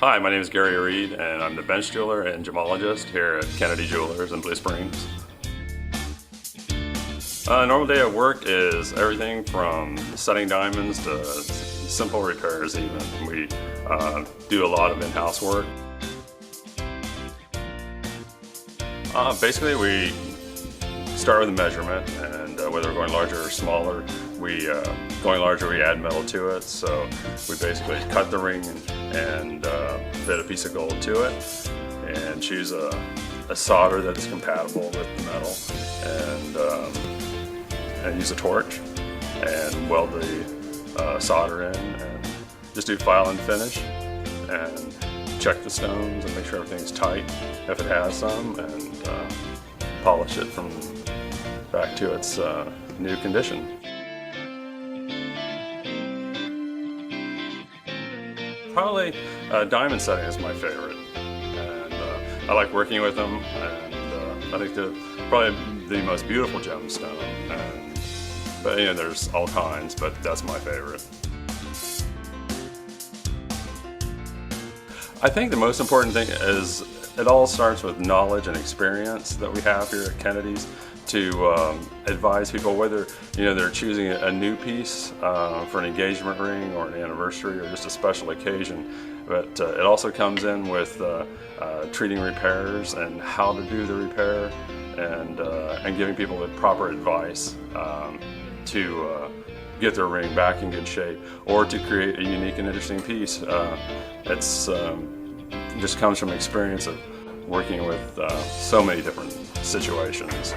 Hi, my name is Gary Reed, and I'm the bench jeweler and gemologist here at Kennedy Jewelers in Blue Springs. A normal day at work is everything from setting diamonds to simple repairs even. We do a lot of in-house work. Basically, we start with a measurement, and whether we're going larger or smaller, going larger, we add metal to it. So we basically cut the ring and fit a piece of gold to it, and choose a solder that's compatible with the metal, and use a torch and weld the solder in, and just do file and finish, and check the stones and make sure everything's tight if it has some, and polish it from back to its new condition. Probably diamond setting is my favorite, and I like working with them, and I think they're probably the most beautiful gemstone. But you know, there's all kinds, but that's my favorite. I think the most important thing is it all starts with knowledge and experience that we have here at Kennedy's to advise people whether they're choosing a new piece for an engagement ring or an anniversary or just a special occasion. But it also comes in with treating repairs and how to do the repair, and giving people the proper advice to get their ring back in good shape, or to create a unique and interesting piece. It just comes from experience of working with so many different situations.